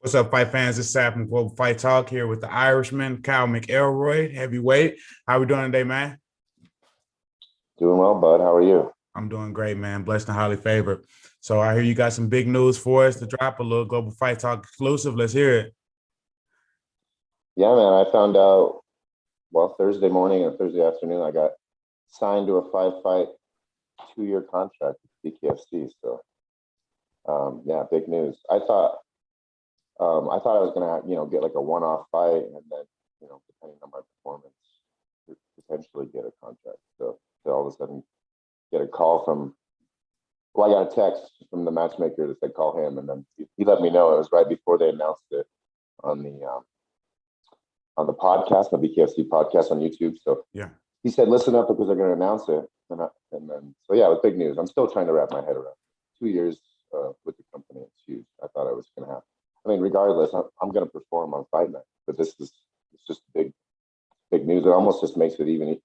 What's up, fight fans? It's Sap from Global Fight Talk here with the Irishman, Kyle McElroy, heavyweight. How we doing today, man? Doing well, bud. How are you? I'm doing great, man. Blessed and highly favored. So I hear you got some big news for us to drop a little Global Fight Talk exclusive. Let's hear it. Yeah, man. I found out, Thursday morning and Thursday afternoon, I got signed to a five-fight, 2-year contract with BKFC. So, yeah, big news. I thought I was gonna, get like a one-off fight, and then, depending on my performance, potentially get a contract. So to all of a sudden get a call from, I got a text from the matchmaker that said call him, and then he let me know. It was right before they announced it on the podcast, the BKFC podcast on YouTube. So Yeah. he said, listen up because they're going to announce it. And then, so yeah, it was big news. I'm still trying to wrap my head around 2 years with the company. It's huge. I thought I was going to have, regardless, I'm going to perform on fight night, but it's just big news. It almost just makes it even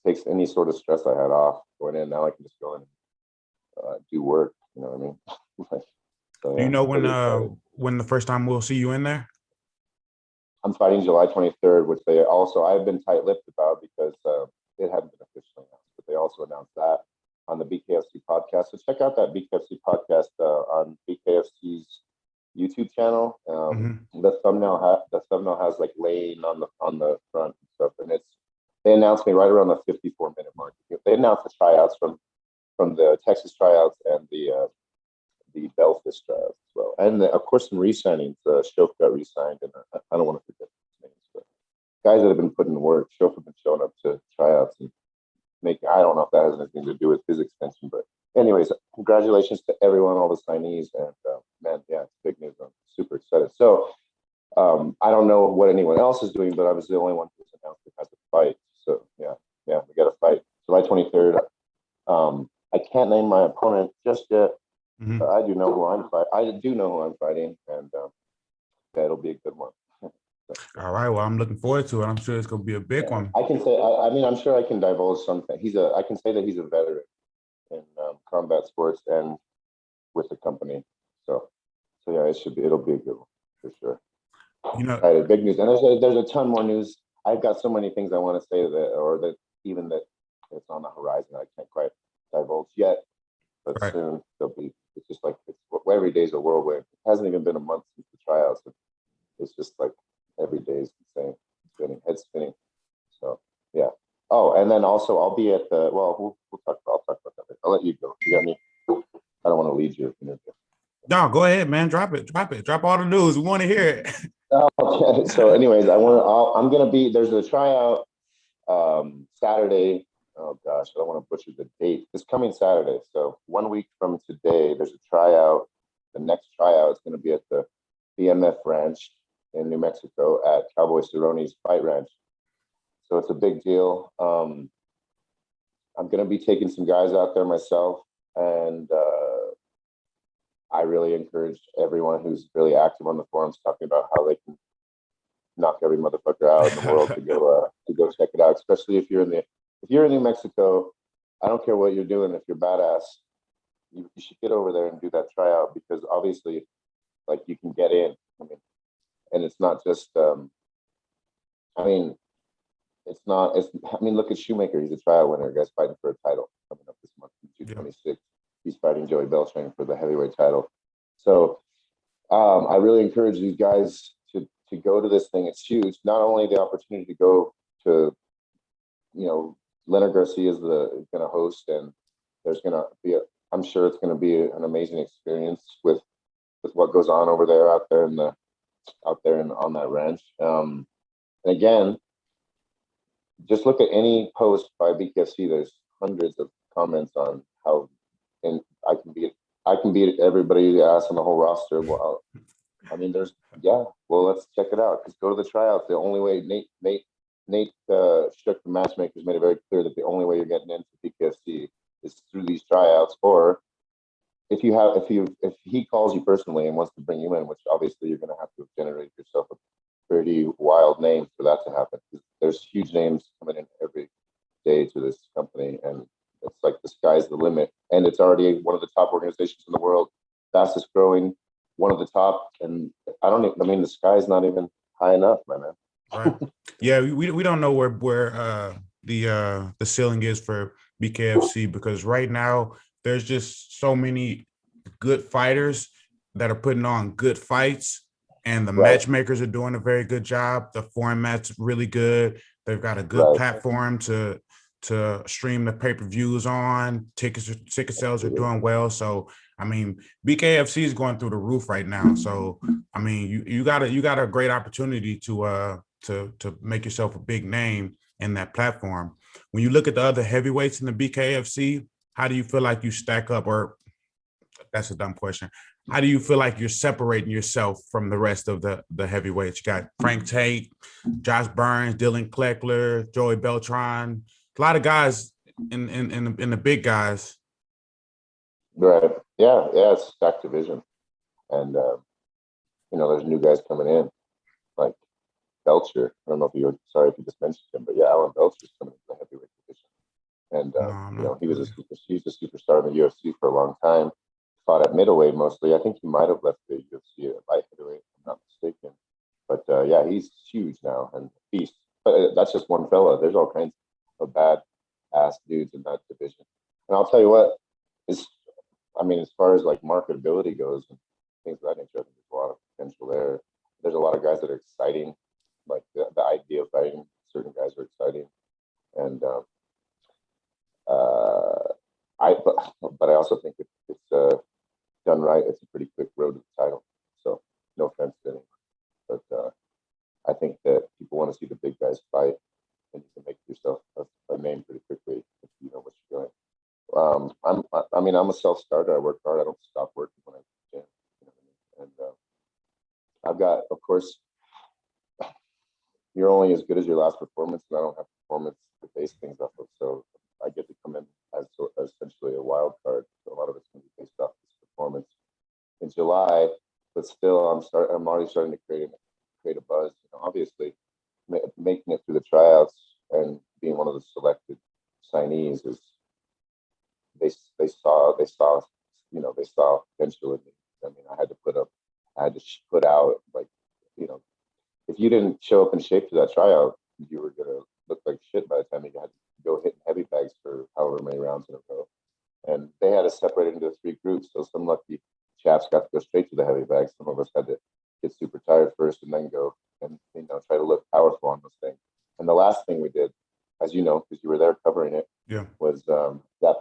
takes any sort of stress I had off going in. Now I can just go in and do work. You know what I mean? So, Do yeah, you know when the first time we'll see you in there? I'm fighting July 23rd, which I've been tight-lipped about because it hadn't been officially announced, but they also announced that on the BKFC podcast. So check out that BKFC podcast on BKFC's YouTube channel. The thumbnail has like Lane on the front and stuff, and they announced me right around the 54-minute mark. They announced the tryouts from the Texas tryouts and the Belfast tryouts as well, and of course some re-signings. Shof got re-signed, and I don't want to forget his names, but guys that have been putting in work. Shof have been showing up to tryouts and making. I don't know if that has anything to do with his extension, but anyways, congratulations to everyone, all the signees, and man, yeah, it's big news. I'm super excited. So I don't know what anyone else is doing, but I was the only one who's announced that has a fight. So yeah, we got a fight July 23rd. I can't name my opponent just yet. But I do know who I'm fighting. I do know who I'm fighting, and yeah, it'll be a good one. All right. Well, I'm looking forward to it. I'm sure it's going to be a big one. I can say. I'm sure I can divulge something. I can say that he's a veteran in combat sports and with the company. So yeah, it'll be a good one for sure. Excited. Big news, and there's a ton more news. I've got so many things I want to say that it's on the horizon. I can't quite divulge yet, but soon there'll be. It's just like every day's a whirlwind. It hasn't even been a month since the tryouts. It's just like every day is insane, head spinning. So yeah. Oh, and then also I'll be at the. Well, I'll talk about that. I'll let you go. You got me. I don't want to lead you. No, go ahead, man. Drop it. Drop all the news. We want to hear it. Okay. So, anyways, I'm gonna be. There's a tryout Saturday. Oh gosh, I don't want to butcher the date. This coming Saturday. So 1 week from today, there's a tryout. The next tryout is going to be at the BMF Ranch in New Mexico at Cowboy Cerrone's Fight Ranch. So it's a big deal. I'm going to be taking some guys out there myself, and I really encourage everyone who's really active on the forums talking about how they can knock every motherfucker out in the world to go check it out, especially if you're in New Mexico. I don't care what you're doing. If you're badass, you should get over there and do that tryout, because obviously, like, you can get in. And it's not just. Look at Shoemaker. He's a tryout winner. Guy's fighting for a title coming up this month, 226. He's fighting Joey Beltran for the heavyweight title. So I really encourage these guys to go to this thing. It's huge. Not only the opportunity to go to, Leonard Garcia is going to host, and there's going to be I'm sure it's going to be an amazing experience with what goes on over there, out there on that ranch. And again, just look at any post by BKFC. There's hundreds of comments on how, and I can beat everybody ass on the whole roster. Well, let's check it out. Just go to the tryouts. The only way Nate Shook, the matchmakers, made it very clear that the only way you're getting into BKFC is through these tryouts, or if he calls you personally and wants to bring you in, which obviously you're going to have to generate yourself a pretty wild name for that to happen. There's huge names coming in every day to this company, and it's like the sky's the limit. And it's already one of the top organizations in the world, fastest growing one of the top, and I mean, the sky's not even high enough, my man. Right. Yeah, we don't know where the ceiling is for BKFC, because right now there's just so many good fighters that are putting on good fights, and the matchmakers are doing a very good job. The format's really good. They've got a good platform to stream the pay-per-views on. Ticket sales are doing well. So I mean, BKFC is going through the roof right now. So I mean, you got a great opportunity to make yourself a big name in that platform. When you look at the other heavyweights in the BKFC, how do you feel like you stack up? Or that's a dumb question. How do you feel like you're separating yourself from the rest of the heavyweights? You got Frank Tate, Josh Burns, Dylan Kleckler, Joey Beltran, a lot of guys in the big guys. Right. Yeah. It's a stacked division, and there's new guys coming in like Belcher. I don't know if you just mentioned him, but yeah, Alan Belcher's coming into the heavyweight division, and he's a superstar in the UFC for a long time. Fought at middleweight mostly. I think he might have left the UFC at light heavyweight, if I'm not mistaken. But yeah, he's huge now and beast. But that's just one fella. There's all kinds of bad ass dudes in that division. And I'll tell you what, as far as like marketability goes and things of that nature, I think there's a lot of potential there. There's a lot of guys that are exciting. Like the idea of fighting certain guys are exciting. And but I also think it's done right, it's a pretty quick road to the title. So no offense to anyone, but I think that people want to see the big guys fight, and you can make yourself a name pretty quickly if you know what you're doing. I'm a self-starter. I work hard. I don't stop working when I can. You know what I mean? And I've got, of course, you're only as good as your last performance, and I don't have performance to base things off of. So I get to come in as essentially a wild card. So a lot of it's going to be based off this performance in July, but still, I'm already starting to create a buzz. Obviously, making it through the tryouts and being one of the selected signees is they saw potential in me. I mean, I had to put out, like, if you didn't show up in shape to that tryout, you were gonna look like shit by the time you had to go hitting heavy bags for however many rounds in a row. And they had us separated into 3 groups. So some lucky chaps got to go straight to the heavy bags. Some of us had to get super tired first and then go and try to look powerful on those things. And the last thing we did, as you know, because you were there covering it, was that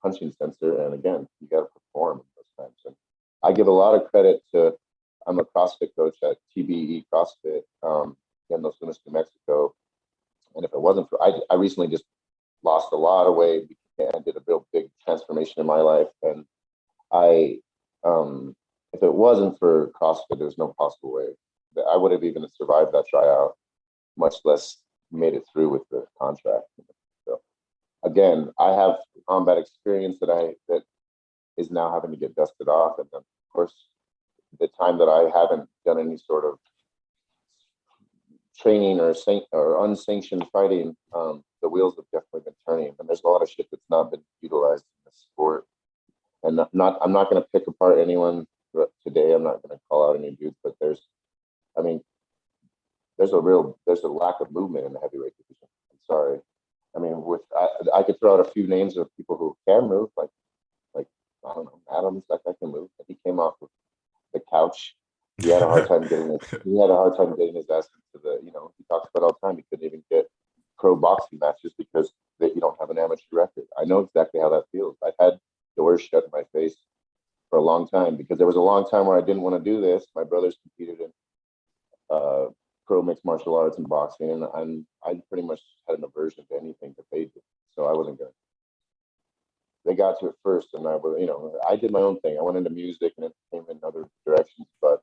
punching sensor. And again, you got to perform those times. And I give a lot of credit to. I'm a CrossFit coach at TBE CrossFit in Los Lunas, New Mexico. And if it wasn't for, I recently just lost a lot of weight and did a real big transformation in my life. And if it wasn't for CrossFit, there's no possible way that I would have even survived that tryout, much less made it through with the contract. So again, I have combat experience that is now having to get dusted off. And then, of course, the time that I haven't done any sort of training or unsanctioned fighting, the wheels have definitely been turning, and there's a lot of shit that's not been utilized in the sport. And I'm not going to pick apart anyone today. I'm not going to call out any dudes, but there's a lack of movement in the heavyweight division. I'm sorry. I mean, I could throw out a few names of people who can move, like I don't know, Adams, that guy can move. He came off of the couch. He had a hard time getting his ass into the. He talks about all the time. He couldn't even get pro boxing matches because you don't have an amateur record. I know exactly how that feels. I've had doors shut in my face for a long time because there was a long time where I didn't want to do this. My brothers competed in pro mixed martial arts and boxing, and I pretty much had an aversion to anything that they did. So I wasn't going to. They got to it first, and I did my own thing. I went into music and entertainment and other directions, but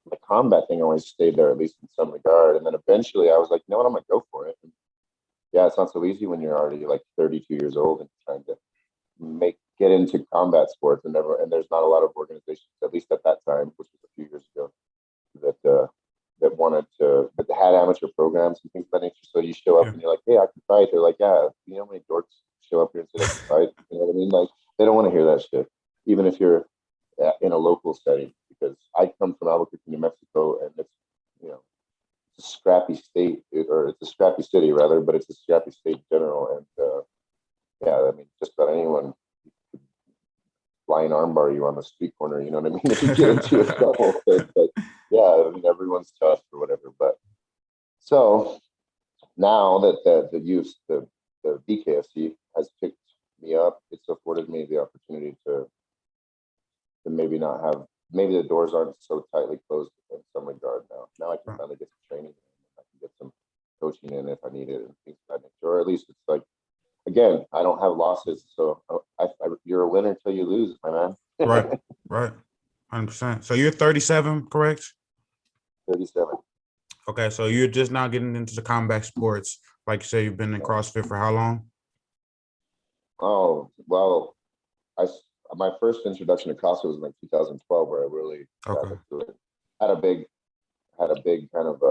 the combat thing always stayed there, at least in some regard. And then eventually I was like, you know what, I'm going to go for it. And yeah, it's not so easy when you're already like 32 years old and trying to get into combat sports, and there's not a lot of organizations, at least at that time, which was a few years ago, that had amateur programs and things of that nature. So you show up and you're like, hey, I can fight. They're like, yeah, you know how many dorks show up here and say I can fight? You know what I mean? Like, they don't want to hear that shit, even if you're in a local setting, because I come from Albuquerque, New Mexico, and it's, you know, it's a scrappy state, or it's a scrappy city rather, but it's a scrappy state in general. And yeah, I mean, just about anyone could flying armbar you on the street corner. You know what I mean? If you get into a trouble, but yeah, I mean, everyone's tough or whatever. But so now that the BKFC has picked me up, it's afforded me the opportunity to maybe not have, maybe the doors aren't so tightly closed in some regard now. Now I can finally get some training in, I can get some coaching in if I need it and things of that nature. Or at least it's like, again, I don't have losses, so you're a winner till you lose, my man. Right. 100%. So you're 37, correct? 37. Okay, so you're just now getting into the combat sports. Like you say, you've been in CrossFit for how long? Oh, well, my first introduction to CrossFit was in like 2012, where I really got into it. Had a big kind of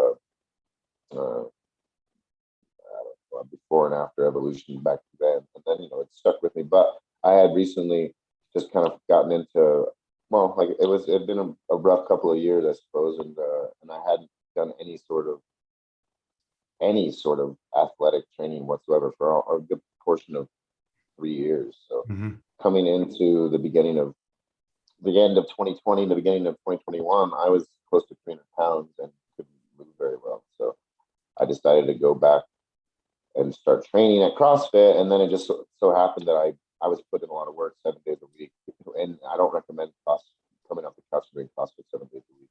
uh, before and after evolution back then, and then, you know, it stuck with me. But I had recently just kind of gotten into, well, like it'd been a rough couple of years, I suppose, and I hadn't done any sort of athletic training whatsoever for a good portion of 3 years. So coming into the end of 2020, the beginning of 2021, I was close to 300 pounds and couldn't move very well. So I decided to go back and start training at CrossFit. And then it just so happened that I was putting in a lot of work 7 days a week. And I don't recommend coming off the couch doing CrossFit 7 days a week.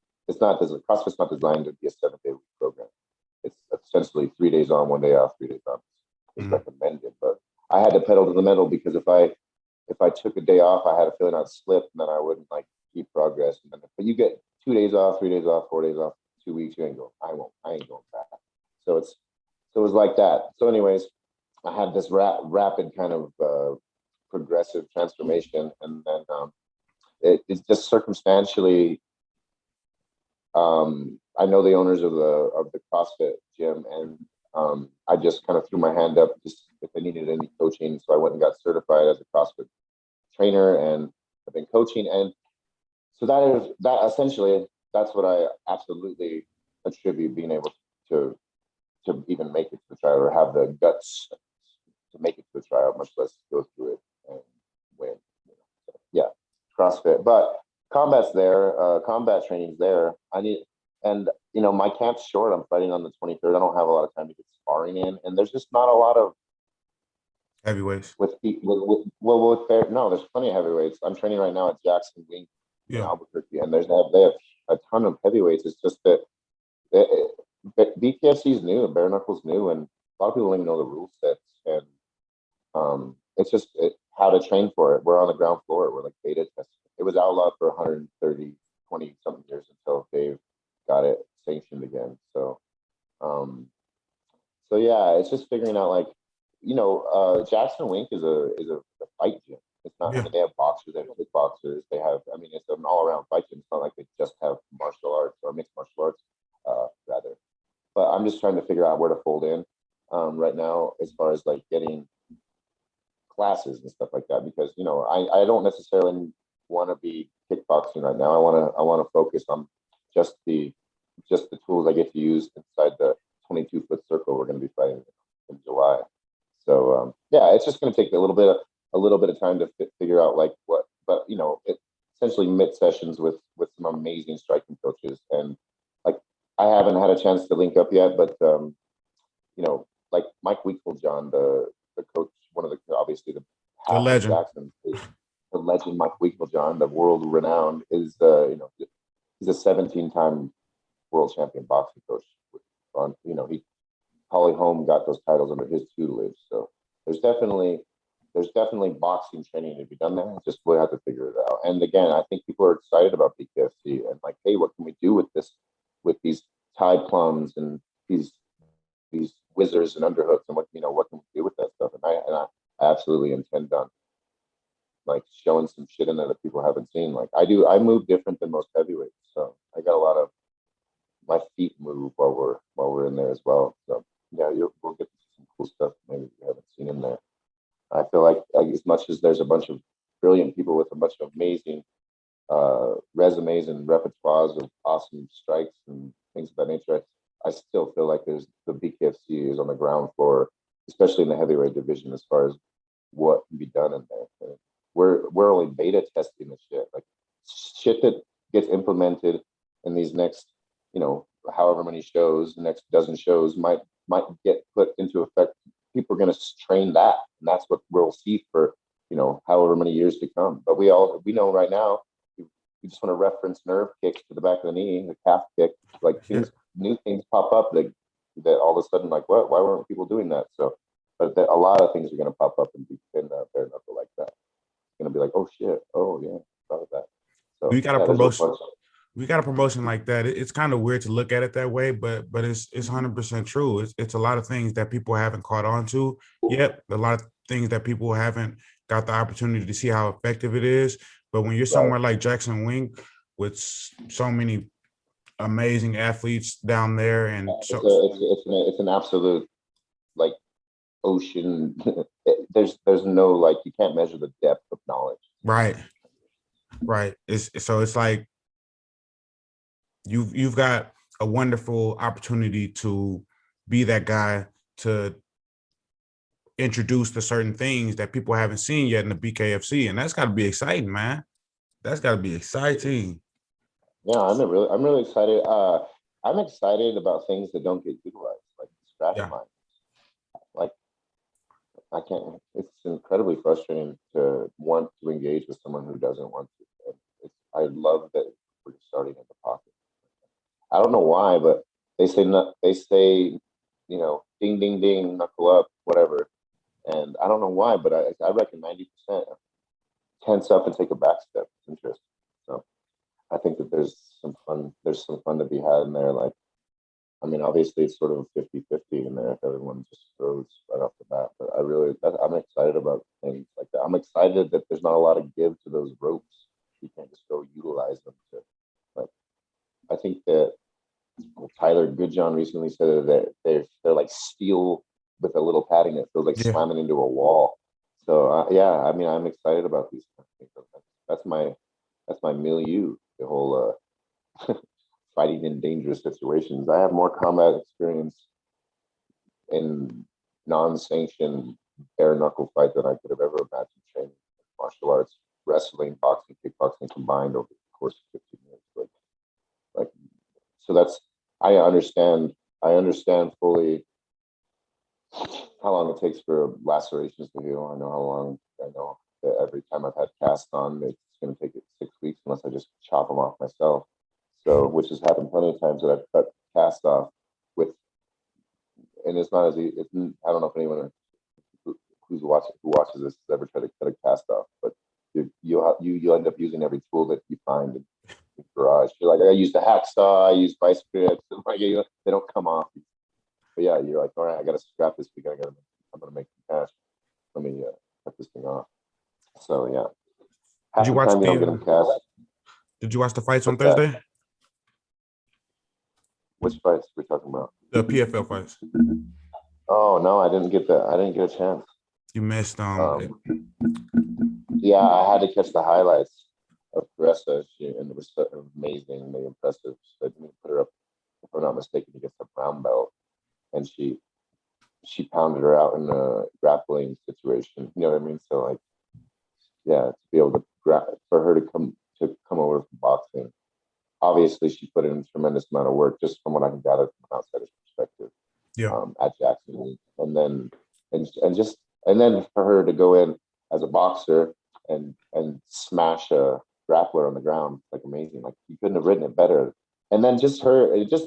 CrossFit's not designed to be a 7-day week program. It's essentially 3 days on, 1 day off, 3 days on. It's recommended, but I had to pedal to the metal, because if I took a day off, I had a feeling I'd slip, and then I wouldn't like keep progress. And then, but you get 2 days off, 3 days off, 4 days off, 2 weeks, you ain't going. I ain't going back. So it was like that. So anyways, I had this rapid kind of progressive transformation, and then it's just circumstantially. I know the owners of the CrossFit gym, and I just kind of threw my hand up just if they needed any coaching. So I went and got certified as a CrossFit trainer, and I've been coaching. And so that essentially, that's what I absolutely attribute being able to even make it to the tryout, or have the guts to make it to the tryout, much less go through it and win. So, yeah, CrossFit, but combat's there, combat training's there. And you know, my camp's short. I'm fighting on the 23rd. I don't have a lot of time to get sparring in, and there's just not a lot of heavyweights there's plenty of heavyweights. I'm training right now at Jackson Wing in Albuquerque, and they have a ton of heavyweights. It's just that BKFC is new and bare knuckles new, and a lot of people don't even know the rule sets, and it's just how to train for it. We're on the ground floor. We're like beta testing. It was outlawed for 130, 20 something years until Dave got it sanctioned again. So yeah, it's just figuring out, like, you know, Jackson Wink is a fight gym. It's not. I mean, they have boxers, they have kickboxers, they have. I mean, it's an all-around fight gym. It's not like they just have martial arts or mixed martial arts, rather. But I'm just trying to figure out where to fold in right now, as far as like getting classes and stuff like that, because, you know, I don't necessarily want to be kickboxing right now. I want to focus on just the tools I get to use inside the 22-foot circle we're going to be fighting in July. So yeah, it's just going to take a little bit of time to figure out like what. But you know, it essentially mid sessions with some amazing striking coaches, and like I haven't had a chance to link up yet, but you know, like Mike Weeklejohn, the coach, one of the obviously the legend. Jackson, the legend Mike Weeklejohn, the world renowned, is you know, he's a 17-time world champion boxing coach. You know, Holly Holm got those titles under his tutelage. So there's definitely boxing training to be done there. Just we'll have to figure it out. And again, I think people are excited about BKFC and like, hey, what can we do with this, with these Tide plums and these whizzers and underhooks, and what can we do with that stuff? And I absolutely intend on like showing some shit in there that people haven't seen. Like I move different than most heavyweights, so I got a lot of my feet move while we're in there as well. So yeah, we'll get some cool stuff maybe you haven't seen in there. I feel like as much as there's a bunch of brilliant people with a bunch of amazing resumes and repertoires of awesome strikes and things of that nature, I still feel like there's the BKFC is on the ground floor, especially in the heavyweight division, as far as what can be done in there. We're only beta testing this shit, like shit that gets implemented in these next, however many shows, the next dozen shows might get put into effect. People are going to train that, and that's what we'll see for however many years to come. But we know right now, we just want to reference nerve kicks to the back of the knee, the calf kick, like new things pop up that all of a sudden, like, what? Why weren't people doing that? So, but a lot of things are going to pop up and be in bare knuckle like that. It's going to be like, oh shit, oh yeah, thought of that. So we got a promotion. We got a promotion like that. It's kind of weird to look at it that way, but it's 100% true. It's a lot of things that people haven't caught on to yet. A lot of things that people haven't got the opportunity to see how effective it is. But when you're somewhere like Jackson Wink with so many amazing athletes down there, and it's an absolute like ocean. There's no, like, you can't measure the depth of knowledge. Right. It's like you've got a wonderful opportunity to be that guy to introduce to certain things that people haven't seen yet in the BKFC, and that's got to be exciting, man. That's got to be exciting. Yeah, I'm really excited. I'm excited about things that don't get utilized, like scratch lines. Like, I can't. It's incredibly frustrating to want to engage with someone who doesn't want to. I love that we're starting in the pocket. I don't know why, but they say ding ding ding, knuckle up, whatever. And I don't know why, but I reckon 90% tense up and take a back step. It's interesting. So I think that there's some fun to be had in there. Like, I mean, obviously it's sort of 50-50 in there if everyone just throws right off the bat. But I'm excited about things like that. I'm excited that there's not a lot of give to those ropes. You can't just go utilize them to, like, I think that Tyler Goodjohn recently said that they're like steel with a little padding that feels like slamming into a wall. So yeah, I mean, I'm excited about these kind of things. That's my milieu. The whole fighting in dangerous situations. I have more combat experience in non-sanctioned bare knuckle fight than I could have ever imagined training martial arts, wrestling, boxing, kickboxing combined over the course of 15 years. Like, so that's, I understand fully how long it takes for lacerations to heal. I know that every time I've had cast on, it's going to take it 6 weeks unless I just chop them off myself. So, which has happened plenty of times that I've cut cast off with, and it's not as easy. I don't know if anyone who watches this has ever tried to cut a cast off, but you end up using every tool that you find in the garage. You're like, I used a hacksaw, I used vice grips, and like, they don't come off. But yeah, you're like, all right, I got to scrap this week. I'm going to make some cash. Let me cut this thing off. So yeah. Did you watch the fights on Thursday? Which fights we're talking about? The PFL fights. Oh no, I didn't get that. I didn't get a chance. You missed yeah, I had to catch the highlights of Claressa, and it was amazingly impressive. So I didn't put her up, if I'm not mistaken, against a brown belt, and she pounded her out in a grappling situation. You know what I mean? So, like, yeah, to be able to for her to come over from boxing. Obviously, she put in a tremendous amount of work, just from what I can gather from an outsider's perspective. At Jackson, and then for her to go in as a boxer and smash a grappler on the ground, like, amazing. Like, you couldn't have written it better. And then it just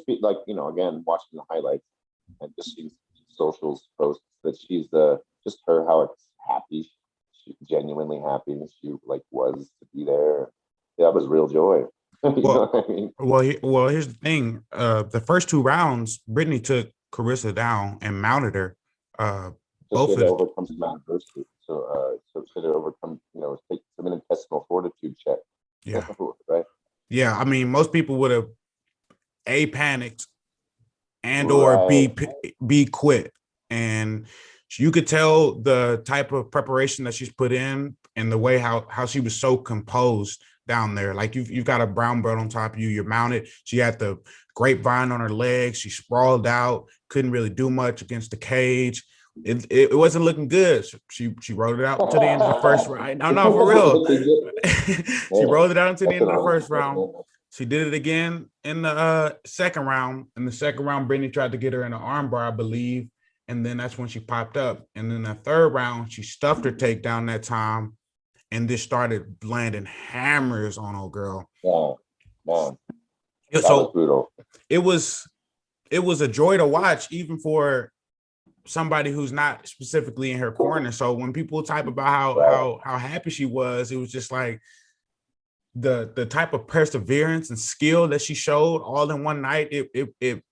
be like, again, watching the highlights and just seeing socials posts that she's just her, how it's happy, she's genuinely happy, and she like was to be there. Yeah, that was real joy. Well, here's the thing. The first 2 rounds, Brittany took Claressa down and mounted her. Both of them overcome some adversity. So to overcome, take some intestinal fortitude check. Yeah. Right. Yeah, I mean, most people would have panicked and or be quit, and you could tell the type of preparation that she's put in and the way how she was so composed down there. Like you've got a brown belt on top of you. You're mounted. She had the grapevine on her legs. She sprawled out. Couldn't really do much against the cage. It wasn't looking good. She rolled it out to the end of the first round. No, for real. She rolled it out to the end of the first round. She did it again in the second round. In the second round, Brittany tried to get her in an armbar, I believe. And then that's when she popped up. And then the third round, she stuffed her takedown that time and just started landing hammers on old girl. Yeah, man. So was brutal. It was a joy to watch, even for somebody who's not specifically in her corner. So when people type about how happy she was, it was just like the type of perseverance and skill that she showed all in one night. It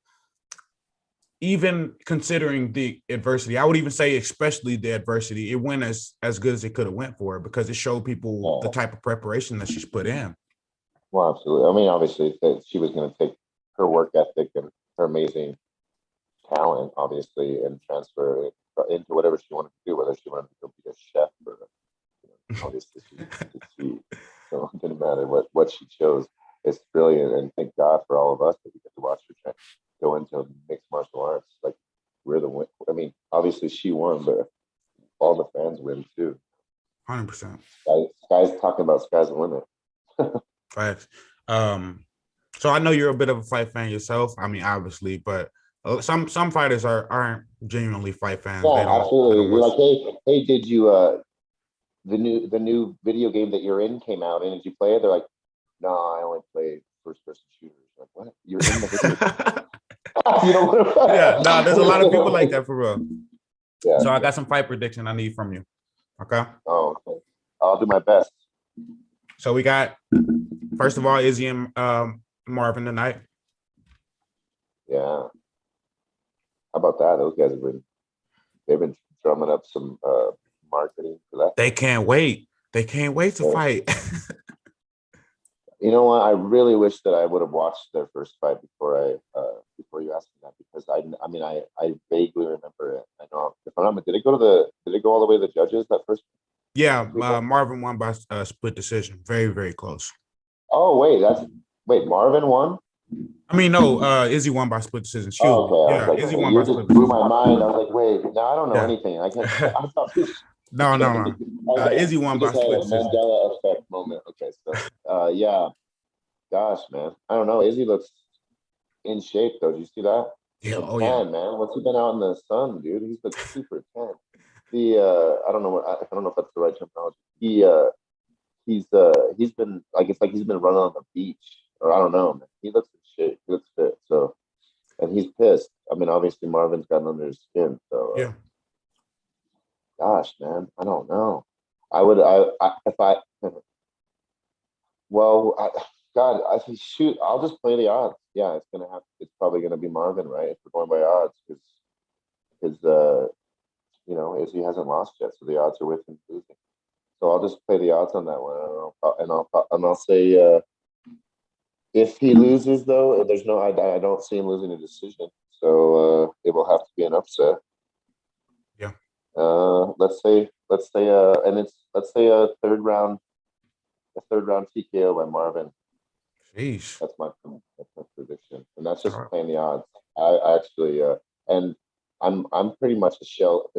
even considering the adversity, I would even say especially the adversity, it went as good as it could have went for her, because it showed people the type of preparation that she's put in. Well, absolutely. I mean, obviously, she was going to take her work ethic and her amazing talent, obviously, and transfer it into whatever she wanted to do, whether she wanted to go be a chef or, obviously, she so it didn't matter what she chose. It's brilliant, and thank God for all of us that we get to watch her go into mixed martial arts. Like, we're the win. I mean, obviously she won, but all the fans win too. 100%. Guys talking about sky's the limit. Facts. So I know you're a bit of a fight fan yourself. I mean, obviously, but some fighters aren't genuinely fight fans. Yeah, absolutely. You're like, hey, did you the new video game that you're in came out, and did you play it? They're like, no, I only play first person shooters. Like, what? You're in the video game? You don't want to. Yeah, no, there's a lot of people like that for real. Yeah. So I got some fight prediction I need from you. Okay. Oh, okay. I'll do my best. So we got, first of all, Izzy and Marvin tonight. Yeah. How about that? Those guys they've been drumming up some marketing for that. They can't wait. They can't wait to fight. You know what? I really wish that I would have watched their first fight before you asked me that, because I vaguely remember it. I know, if I'm not, did it go all the way to the judges that first? Yeah, Marvin won by split decision. Very, very close. Oh wait, Marvin won? I mean, no, Izzy won by split decision. Okay. Yeah, like, Izzy won by split decision. Blew my mind. I was like, wait, no, I don't know anything. I can't. I thought No. Izzy won by split decision. Mandela effect moment. Okay, so yeah. Gosh, man, I don't know. Izzy looks in shape though. Did you see that? Yeah, tan, man. What's he been out in the sun, dude? He's been super tan. I don't know if that's the right terminology. He's been like, it's like he's been running on the beach, or I don't know, man. He looks in shape. He looks fit. So, and he's pissed. I mean, obviously Marvin's gotten under his skin. So yeah. Gosh, man, I don't know. God, I think, shoot, I'll just play the odds. Yeah, it's probably gonna be Marvin, right? If we're going by odds, because Izzy hasn't lost yet, so the odds are with him losing. So I'll just play the odds on that one, and I'll say if he loses, though, I don't see him losing a decision, so it will have to be an upset. Yeah. Let's say a third round TKO by Marvin. Sheesh. That's my prediction, and that's just playing the odds. I actually, and I'm pretty much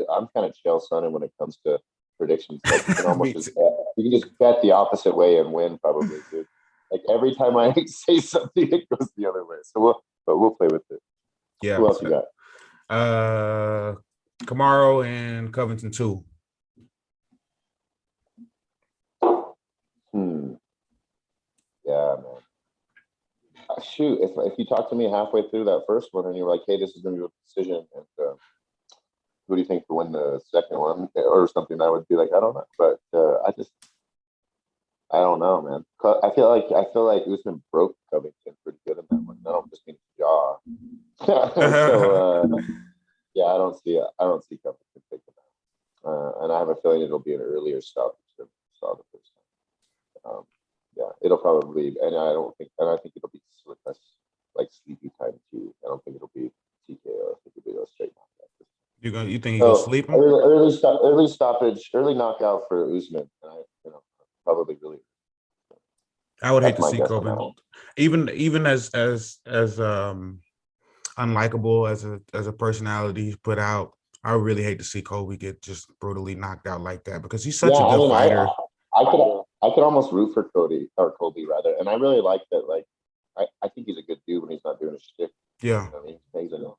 I'm kind of shell sunning when it comes to predictions. Like, you can almost you can just bet the opposite way and win, probably, dude. Like, every time I say something, it goes the other way. So we'll play with it. Yeah. Who else you got? Kamaru and Covington 2. Yeah, man. Shoot, if you talk to me halfway through that first one and you're like, hey, this is going to be a decision, and who do you think will win the second one or something, I would be like, I don't know. But I don't know, man. I feel like Usman broke Covington pretty good in that one. I don't just mean jaw. So yeah, I don't see Covington taking that. And I have a feeling it'll be an earlier stoppage than we saw the first time. Yeah, it'll probably, and I think it'll be like sleepy time too. I don't think it'll be TKO. I think it'll be a straight knockout. You think he'll sleep him? Early stoppage, early knockout for Usman. And probably really. I would hate That's to my see guess on that Kobe, one. even as unlikable as a personality he's put out. I really hate to see Kobe get just brutally knocked out like that because he's Yeah, such a I good mean, fighter. I could almost root for Cody or Kobe rather, and I really like that. Like, I think he's a good dude when he's not doing his shit. Yeah, You know what I mean?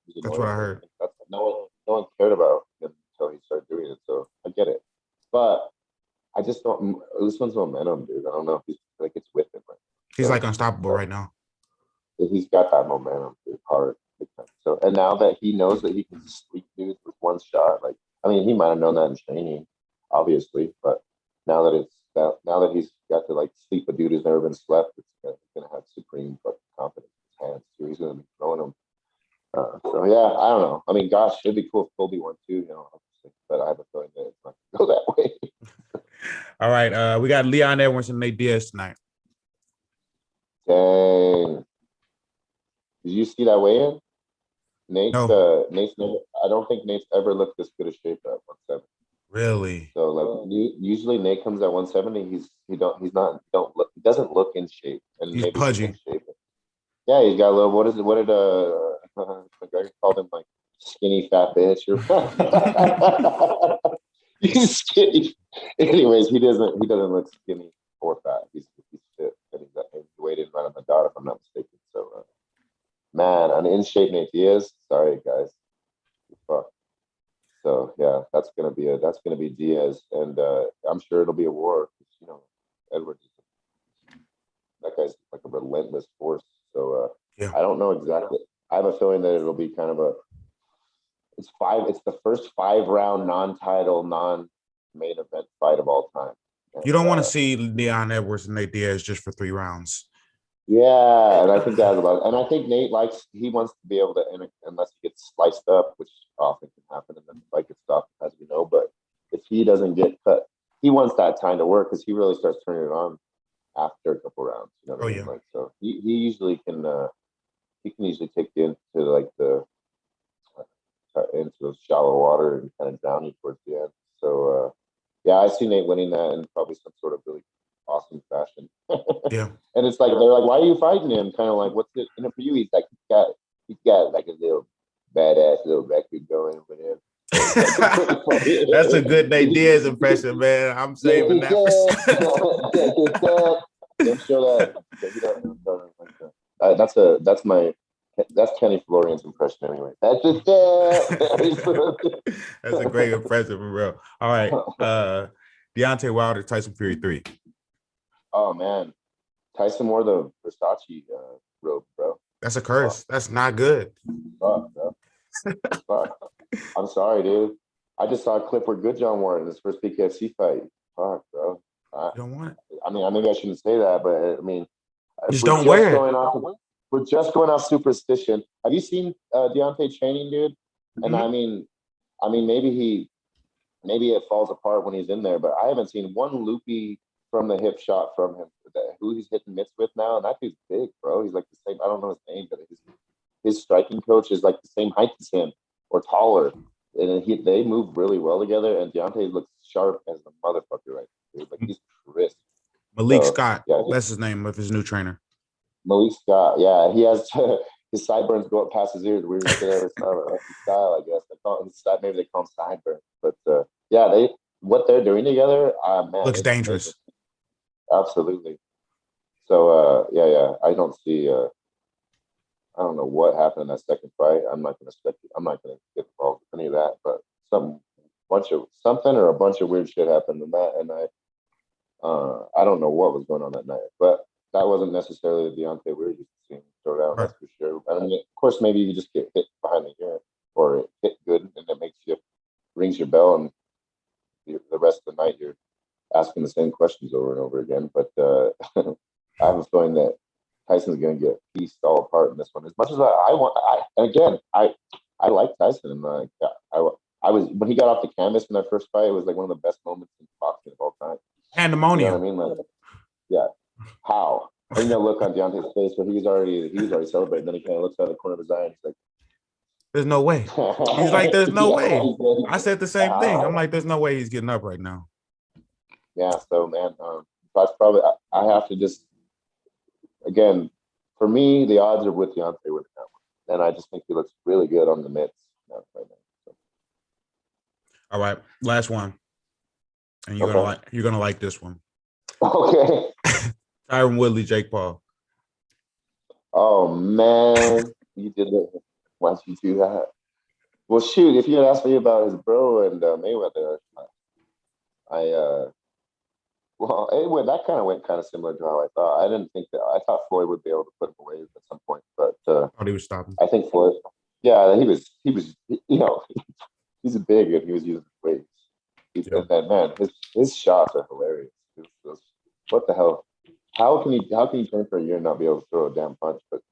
He's that's what annoying. I heard. That's no one cared about him until he started doing it. So I get it, but I just don't. This one's momentum, dude. I don't know if he's like it's with him. Right? He's So like unstoppable right now. he's got that momentum, dude, hard. Big time. So and now that he knows that he can sleep dudes with one shot, like I mean, he might have known that in training, obviously, but now that he's got to like sleep a dude who's never been slept, he's gonna have supreme fucking confidence in his hands too. He's gonna be throwing them. So yeah, I don't know. I mean, gosh, it'd be cool if Kobe won too, you know. But I have a feeling that it's not gonna go that way. All right, we got Leon Edwards and Nate Diaz tonight. Dang. Did you see that weigh-in? No, Nate's never. I don't think Nate's ever looked this good a shape at 170. really. So like usually Nate comes at 170. He doesn't look in shape, and He's maybe he's in pudgy. shape. Yeah, he's got a little. What is it? What did McGregor called him like skinny fat bitch or he's skinny. Anyways, he doesn't look skinny or fat. He's fit, and he weighed in right on the dot if I'm not mistaken. So man, an in shape Nate Diaz. Sorry guys. Fuck. So yeah, that's gonna be Diaz, and I'm sure it'll be a war. You know, Edwards, that guy's like a relentless force. So Yeah. I don't know exactly. I have a feeling that it'll be kind of a. It's five. It's the first 5 round non-title, non-main event fight of all time. And, You don't want to see Leon Edwards and Nate Diaz just for 3 rounds. yeah, and I think that has a lot. And I think Nate he wants to be able to, unless he gets sliced up, which often can happen, and then the fight gets stopped, as we know. But if he doesn't get cut, he wants that time to work because he really starts turning it on after a couple rounds. You know what Oh I mean? yeah. Like so, he usually can take you into like the into the shallow water and kind of drown you towards the end. So yeah, I see Nate winning that in probably some sort of really awesome fashion. Yeah. And it's like they're like, why are you fighting him? Kind of like, what's it in it for you? He's got like a little badass little record going with him. That's a good Nate Diaz impression, man. I'm saving that for. Don't show that. That's Kenny Florian's impression anyway. That's just That's a great impression for real. All right. Deontay Wilder, Tyson Fury 3. Oh man, Tyson wore the Versace robe, bro. That's a curse. That's not good. Fuck, bro. Fuck. I'm sorry, dude. I just saw a clip where Good John wore it in his first BKFC fight. Fuck, bro. You don't want it. I mean, maybe I shouldn't say that, but I mean, Just don't wear it. We're just going off superstition. Have you seen Deontay training, dude? And Mhm. I mean, maybe it falls apart when he's in there, but I haven't seen one loopy from the hip shot from him. Who he's hitting mitts with now, and that dude's big, bro. He's like the same. I don't know his name, but his striking coach is like the same height as him or taller, and they move really well together. And Deontay looks sharp as a motherfucker right now, dude. Like he's crisp. Malik So Scott. yeah, That's his name of his new trainer. Malik Scott. Yeah, he has his sideburns go up past his ears. Weird shit ever saw. That's his style, I guess. Maybe they call him sideburns, but yeah, what they're doing together, man, Looks it's amazing. dangerous. Absolutely. So yeah, I don't know what happened in that second fight. I'm not gonna speculate. I'm not gonna get involved with any of that. But something or a bunch of weird shit happened in that, and I don't know what was going on that night. But that wasn't necessarily the Deontay we were used to seeing throw down. Right. That's for sure. I mean, of course, maybe you just get hit behind the ear or hit good, and it rings your bell, and the rest of the night you're asking the same questions over and over again. But I have a feeling that Tyson's going to get pieced all apart in this one. As much as I like Tyson, and I was when he got off the canvas in that first fight, it was like one of the best moments in boxing of all time. You know what I Pandemonium. mean? Like, yeah, how? And the look on Deontay's face where he was already celebrating. Then he kind of looks out of the corner of his eye and he's like, There's no way. He's like, there's no way. yeah, I said the same thing. I'm like, there's no way he's getting up right now. yeah. So man, that's probably I have to just again, for me, the odds are with Deontay winning that one, and I just think he looks really good on the mitts right now. So. All right, last one, and you're gonna like this one. Okay. Tyron Woodley, Jake Paul. Oh man, you did it. Why'd you do that? Well, shoot, if you had asked me about his bro and Mayweather, I that kind of went kind of similar to how I thought. I didn't think that. I thought Floyd would be able to put him away at some point, but Thought he was stopping. I think Floyd. Yeah, he was. He's big and he was using weights. Yep. And then man, his shots are hilarious. What the hell? How can he train for a year and not be able to throw a damn punch? But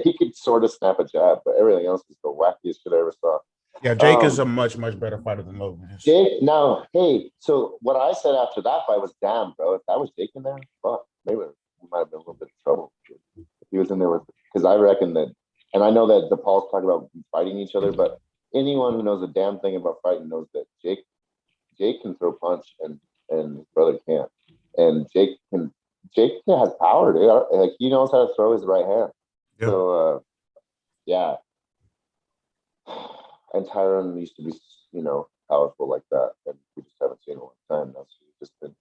he could sort of snap a jab, but everything else is the wackiest shit I ever saw. Yeah, Jake is a much better fighter than Logan is. Jake, now, hey, so what I said after that fight was, damn, bro, if that was Jake in there, fuck, maybe we might have been a little bit of trouble. If he was in there because I reckon that, and I know that the Pauls talk about fighting each other, but anyone who knows a damn thing about fighting knows that Jake can throw punch and his brother can't, and Jake has power, dude. Like he knows how to throw his right hand. Yep. So yeah. And Tyron used to be, powerful like that, and we just haven't seen it in a long time now. So he's just been,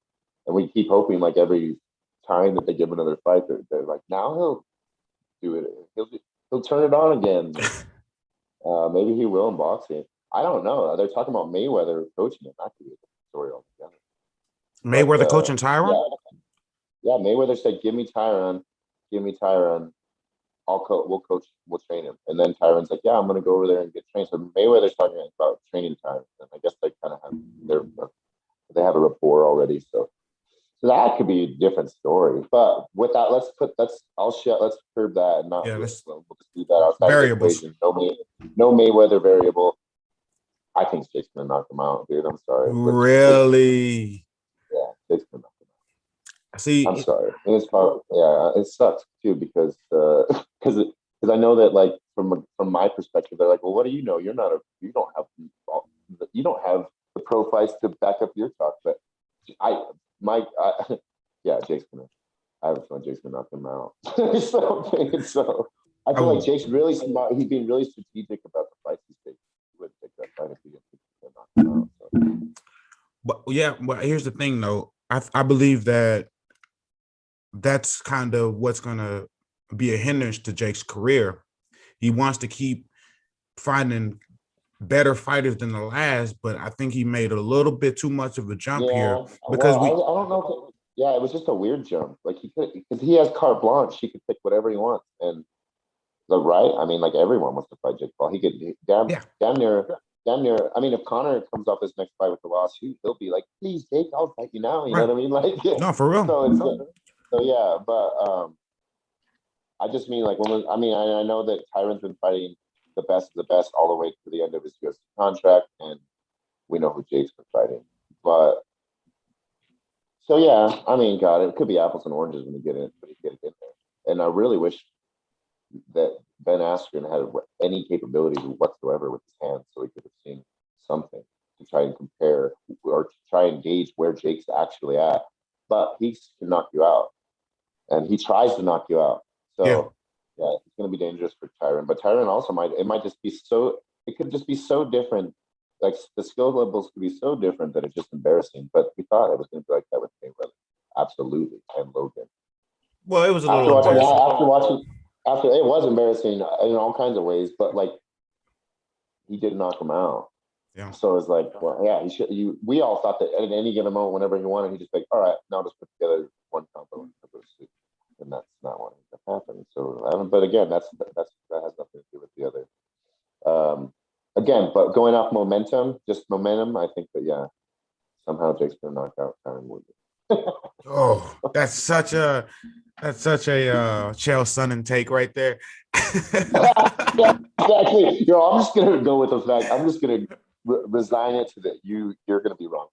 and we keep hoping like every time that they give another fight, they're like, now he'll do it. He'll turn it on again. Maybe he will in boxing. I don't know. They're talking about Mayweather coaching him. That could be a story altogether. Mayweather coaching Tyron? Yeah, Mayweather said, "Give me Tyron. We'll train him." And then Tyron's like, "Yeah, I'm going to go over there and get trained." So Mayweather's talking about training Tyron, and I guess they kind of have a rapport already. So that could be a different story. But with that, let's curb that and not. Yeah, we'll just leave that outside variables. Of the equation. No Mayweather variable. I think Jake's going to knock him out, dude. I'm sorry. Really? Yeah, Jake's going to knock him out. See, I'm sorry. And it's probably, it sucks too because I know that like from my perspective, they're like, well, what do you know? You don't have the pro fights to back up your talk. But Jake's gonna. I have a feeling Jake's gonna knock him out. so I feel like Jake's really smart. He's being really strategic about the fights he's taking. He wouldn't take that fight if he didn't knock him out. So. But here's the thing, though. I believe that's kind of what's gonna be a hindrance to Jake's career. He wants to keep finding better fighters than the last, but I think he made a little bit too much of a jump here because I don't know. It was just a weird jump. Like because he has carte blanche. He could pick whatever he wants, and right. I mean, like everyone wants to fight Jake Paul. He could damn near. I mean, if Conor comes off his next fight with the loss, he'll be like, "Please, Jake, I'll fight you now." You know what I mean? Like, no, for real. So yeah, but I just mean like I know that Tyron's been fighting the best of the best all the way to the end of his UFC contract, and we know who Jake's been fighting. But so yeah, I mean, God, it could be apples and oranges when you get it in there. And I really wish that Ben Askren had any capabilities whatsoever with his hands, so he could have seen something to try and compare or to try and gauge where Jake's actually at. But he can knock you out, and he tries to knock you out. So yeah, it's going to be dangerous for Tyron. But Tyron also it could just be so different. Like the skill levels could be so different that it's just embarrassing. But we thought it was going to be like that with Mayweather, absolutely, and Logan. Well, it was a little embarrassing. After it was embarrassing in all kinds of ways, but like he did knock him out. Yeah. So it's like, well, yeah, we all thought that at any given moment, whenever he wanted, he just like, all right, now just put together one combo and that's not what happened. So, but again, that has nothing to do with the other. Again, but going off momentum, I think that somehow Jake's gonna knock out Tyron Woodley. Oh, that's such a Chael Sonnen take right there. Yeah, exactly. I'm just gonna go with the fact. I'm just gonna resign it to that. You're gonna be wrong.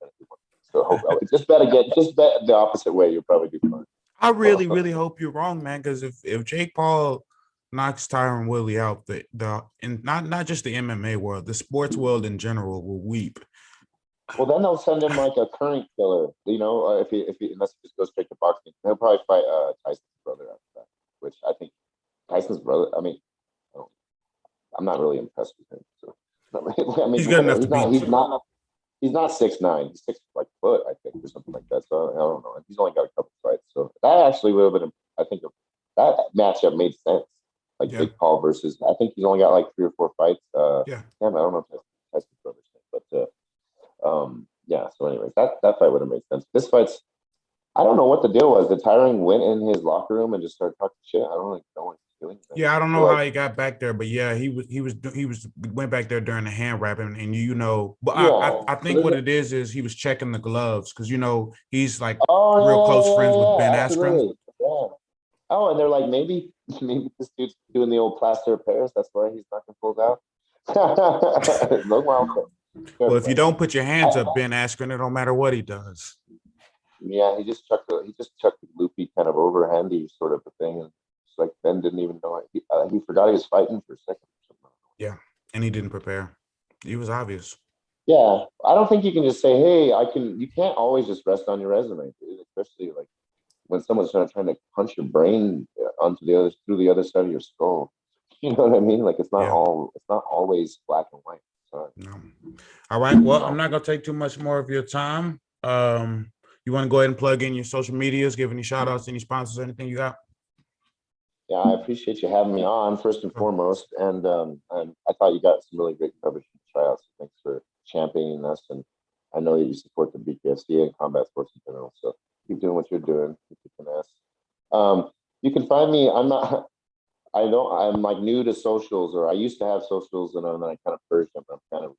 So just bet the opposite way. You'll probably do fine. I really, really hope you're wrong, man. Because if Jake Paul knocks Tyron Woodley out, and not just the MMA world, the sports world in general will weep. Well, then they'll send him like a current killer. If he unless he just goes straight to boxing, he'll probably fight Tyson's brother after that. Tyson's brother. I mean, I'm not really impressed with him. So, I mean, He's good enough to beat he's you. not. He's not 6'9". He's 6 foot, I think, or something like that. So I don't know. And he's only got a couple fights. So that actually would have been, I think, that matchup made sense. Like Yeah. Jake Paul versus, I think he's only got like 3 or 4 fights. Yeah. Damn, I don't know if that's Tyson's brother's name, but yeah. So, anyways, that fight would have made sense. This fight's, I don't know what the deal was. The Tyron went in his locker room and just started talking shit. I don't really know what he's doing. Yeah, I don't know how he got back there, but yeah, he went back there during the hand wrapping, and but yeah. I think what it is he was checking the gloves because he's like real close friends with Oh Ben yeah, Askren. absolutely. Yeah. Oh, and they're like, maybe this dude's doing the old plaster of Paris. That's why he's knocking fools out. No, well, Well, if you don't put your hands up, Ben Askren, it don't matter what he does. yeah, he just chucked the loopy kind of overhandy sort of a thing, and it's like Ben didn't even know it. He forgot he was fighting for a second. Yeah, and he didn't prepare. It was obvious. Yeah, I don't think you can just say, "Hey, I can." You can't always just rest on your resume, dude, especially like when someone's trying to punch your brain through the other side of your skull. You know what I mean? Like it's not always black and white. So, No. All right. Well, I'm not gonna take too much more of your time. You want to go ahead and plug in your social medias, give any shout outs, any sponsors, anything you got? yeah, I appreciate you having me on first and foremost, and I thought you got some really great coverage from the tryouts. Thanks for championing us, and I know that you support the BKFC and combat sports in general. So keep doing what you're doing. Keep kicking ass. You can find me. I'm like new to socials, or I used to have socials, and then I kind of purged them. I'm kind of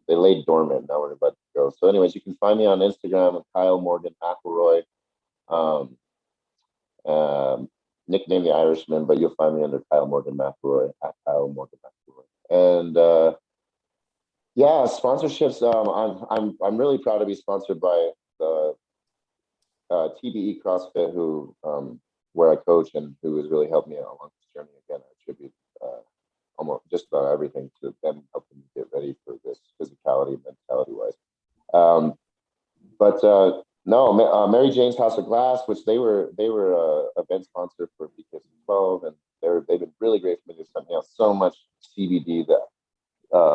they laid dormant. Now we're about to go. So, anyways, you can find me on Instagram at Kyle Morgan McElroy, nickname the Irishman, but you'll find me under Kyle Morgan McElroy at Kyle Morgan McElroy. And yeah, sponsorships. I'm really proud to be sponsored by the TBE CrossFit, who where I coach and who has really helped me along this journey. Again, I attribute almost just about everything to them helping me get ready for this physicality and mentality wise. But no, Mary Jane's House of Glass, which they were event sponsor for BKFC 12, and they've been really great for me. They sent me out so much CBD that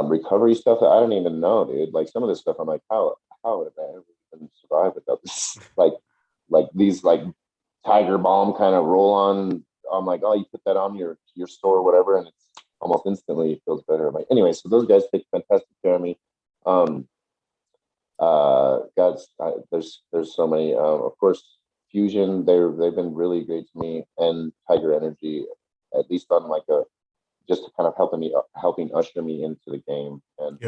recovery stuff that I don't even know, dude. Like some of this stuff, I'm like, how would I ever even survive without this? like these like Tiger Balm kind of roll on. I'm like, oh, you put that on your store or whatever, and it's almost instantly it feels better. I'm like, anyway, so those guys take fantastic care of me. There's so many. Of course, Fusion, they've been really great to me, and Tiger Energy, at least on like just to kind of helping usher me into the game. And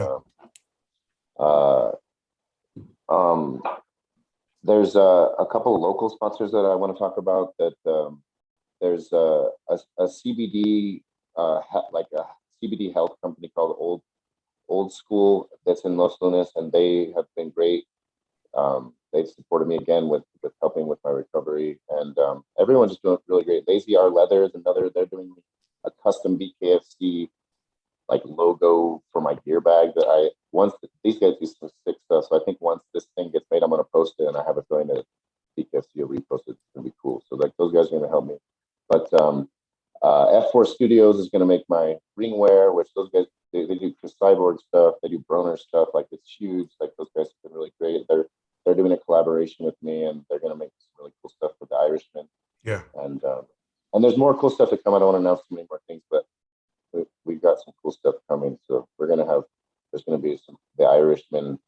there's a couple of local sponsors that I want to talk about. That there's a CBD like a CBD health company called Old School that's in Los Lunas, and they have been great. They've supported me again with helping with my recovery, and everyone's just doing really great. Lazy R Leather is another. They're doing a custom BKFC like logo for my gear bag that these guys do some sick stuff. So I think once this thing gets made, I'm gonna post it, and I have a feeling that BKFC will repost it. It's gonna be cool. So like those guys are gonna help me. But F4 Studios is gonna make my ring wear, which those guys they do Chris Cyborg stuff, they do Broner stuff. Like it's huge. Like those guys have been really great. They're doing a collaboration with me, and they're gonna make some really cool stuff with the Irishman. Yeah. And there's more cool stuff to come. I don't want to announce too many more things, but we've got some cool stuff coming. So there's gonna be the Irishman.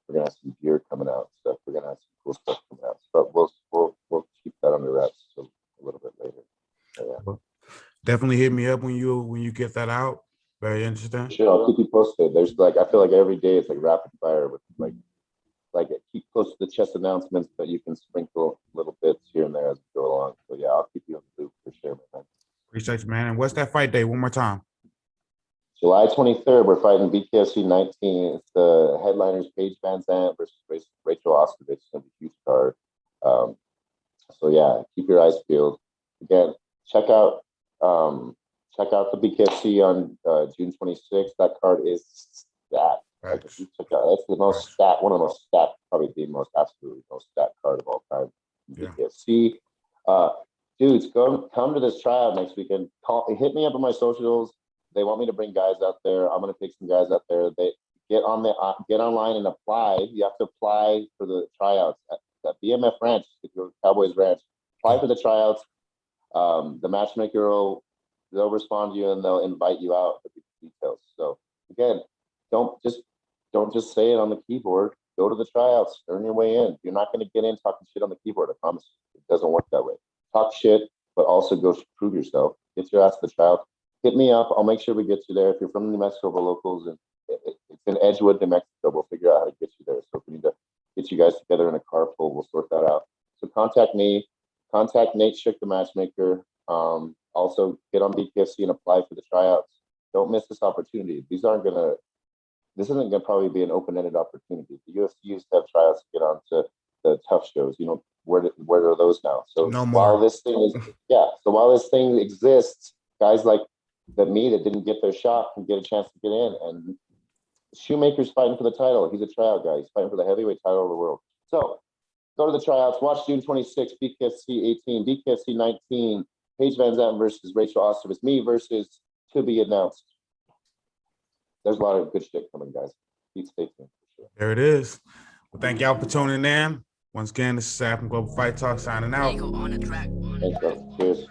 We're gonna have some gear coming out and stuff. We're gonna have some cool stuff coming out. But we'll keep that under wraps a little bit later. So, yeah. Well, definitely hit me up when you get that out. Very interesting. Sure, I'll keep you posted. There's like I feel like every day it's like rapid fire with like keep close to the chess announcements, but you can sprinkle little bits here and there as we go along. So yeah, I'll keep you on the loop for sure, man. Appreciate you, man. And what's that fight day? One more time. July 23rd, we're fighting BKFC 19. It's the headliners Paige Van Zandt versus Rachel Ostovich. It's gonna be a huge card. So yeah, keep your eyes peeled. Again, check out the BKFC on June 26th. That card is stacked. Like, if you check out, that's the most stat, one of the most stat, probably the most absolutely most stat card of all time. BKFC. dudes, come to this tryout next weekend. Hit me up on my socials. They want me to bring guys out there. I'm gonna take some guys out there. They get online and apply. You have to apply for the tryouts at BMF Ranch, Cowboys Ranch. Apply for the tryouts. The matchmaker they'll respond to you and they'll invite you out with the details. So again, don't just say it on the keyboard. Go to the tryouts. Earn your way in. You're not going to get in talking shit on the keyboard. I promise you. It doesn't work that way. Talk shit, but also go prove yourself. Get your ass to the tryouts. Hit me up. I'll make sure we get you there. If you're from New Mexico, we're locals, and it's in Edgewood, New Mexico. We'll figure out how to get you there. So if we need to get you guys together in a car full, we'll sort that out. So contact me. Contact Nate Schick, the matchmaker. Also, get on BKFC and apply for the tryouts. Don't miss this opportunity. This isn't gonna probably be an open-ended opportunity. The UFC used to have tryouts to get onto the tough shows. You know, where are those now? So No more. while this thing exists, guys like me that didn't get their shot can get a chance to get in. And Shoemaker's fighting for the title. He's a tryout guy. He's fighting for the heavyweight title of the world. So go to the tryouts. Watch June 26th, BKFC 18, BKFC 19, Paige Van Zandt versus Rachel Osterwitz. Me versus to be announced. There's a lot of good shit coming, guys. Stay tuned for sure. There it is. Well, thank y'all for tuning in. Once again, this is Sam from Global Fight Talk signing out. Thanks, bro. Cheers.